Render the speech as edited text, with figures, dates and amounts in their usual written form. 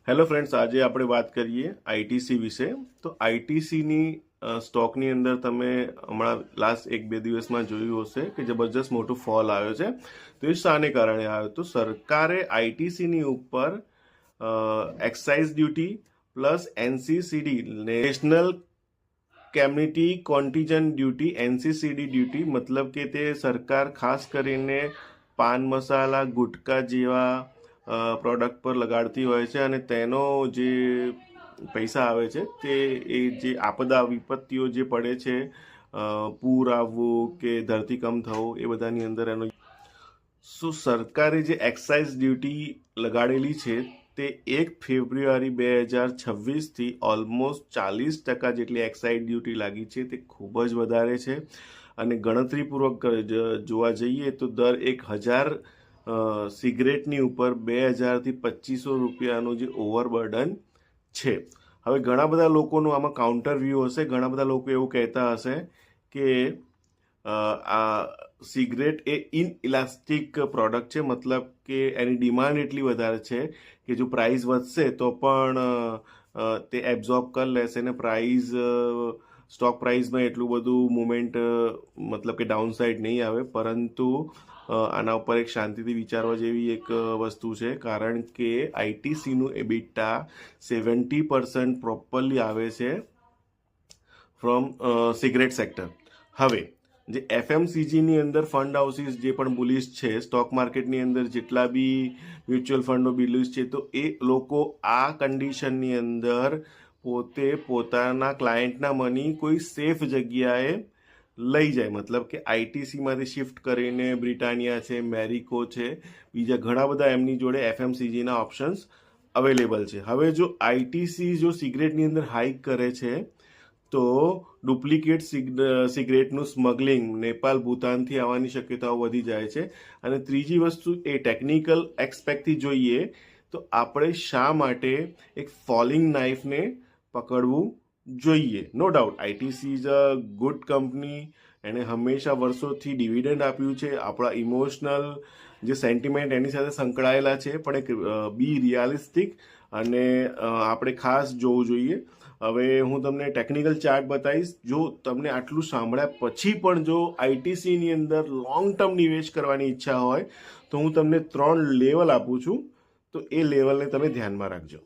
Hello friends, આજે આપણે વાત કરીએ આઈટીસી વિશે. તો આઈટીસીની સ્ટોકની અંદર તમે હમણાં લાસ્ટ 1-2 દિવસમાં જોયું હશે કે જબરજસ્ત મોટો ફોલ આવ્યો છે. તો એ શાને કારણે આવ્યો? તો સરકારે આઈટીસીની ઉપર excise duty plus NCCD national calamity contingent duty NCCD duty, મતલબ કે તે સરકાર ખાસ કરીને પાન મસાલા ગુટકા જેવા પ્રોડક્ટ પર લગાડતી હોય છે અને તેનો જે પૈસા આવે છે તે એ જે આપદા વિપત્તિઓ જે પડે છે, પૂર આવવું કે ધરતીકંપ થવું, એ બધાની અંદર એનો સરકારે જે એક્સાઇઝ ડ્યુટી લગાડેલી છે તે 1 ફેબ્રુઆરી 2026થી ઓલમોસ્ટ 40% જેટલી એક્સાઇઝ ડ્યુટી લાગી છે. તે ખૂબ જ વધારે છે અને ગણતરીપૂર્વક જોવા જઈએ તો દર 1000 સિગરેટની ઉપર 2000થી 2500 રૂપિયાનું જે ઓવરબર્ડન છે. હવે ઘણા બધા લોકોનું આમાં કાઉન્ટર વ્યૂ હશે. ઘણા બધા લોકો એવું કહેતા હશે કે આ સિગરેટ એ ઇનઇલાસ્ટિક પ્રોડક્ટ છે, મતલબ કે એની ડિમાન્ડ એટલી વધારે છે કે જો પ્રાઇસ વધશે તો પણ તે એબ્ઝોર્બ કરી લેશે ને પ્રાઇસ સ્ટોક પ્રાઇસમાં એટલું બધું મુવમેન્ટ મતલબ કે ડાઉન સાઇડ નહીં આવે. પરંતુ આના ઉપર એક શાંતિથી વિચારવા જેવી એક વસ્તુ છે, કારણ કે આઈટીસીનું એબિટા 70% પ્રોપરલી આવે છે ફ્રોમ સિગરેટ સેક્ટર. હવે જે એફએમસીજીની અંદર ફંડ હાઉસીસ જે પણ બુલિશ છે, સ્ટોક માર્કેટની અંદર જેટલા બી મ્યુચ્યુઅલ ફંડો બુલિશ છે, તો એ લોકો આ કન્ડિશનની અંદર પોતે પોતાના ક્લાયન્ટના મની કોઈ સેફ જગ્યાએ લઈ જાય, મતલબ કે આઈટીસીમાંથી શિફ્ટ કરીને બ્રિટાનિયા છે, મેરિકો છે, બીજા ઘણા બધા એમની જોડે એફએમસીજીના ઓપ્શન્સ અવેલેબલ છે. હવે જો આઈટીસી જો સિગરેટની અંદર હાઇક કરે છે તો ડુપ્લિકેટ સિગરેટનું સ્મગલિંગ નેપાલ ભૂતાનથી આવવાની શક્યતાઓ વધી જાય છે. અને ત્રીજી વસ્તુ એ ટેકનિકલ એસ્પેક્ટથી જોઈએ તો આપણે શા માટે એક ફોલિંગ નાઇફને પકડવું જોઈએ? No doubt ITC is a good company. એણે હંમેશા વર્ષોથી ડિવિડન્ડ આપ્યું છે. આપણા ઇમોશનલ જે સેન્ટિમેન્ટ એની સાથે સંકળાયેલા છે, પણ એક બી રિયાલિસ્ટિક અને આપણે ખાસ જોવું જોઈએ. હવે હું તમને ટેકનિકલ ચાર્ટ બતાવીશ. જો તમને આટલું સાંભળ્યા પછી પણ જો આઈટીસીની અંદર લોંગ ટર્મ નિવેશ કરવાની ઈચ્છા હોય તો હું તમને 3 લેવલ આપું છું, તો એ લેવલને તમે ધ્યાનમાં રાખજો.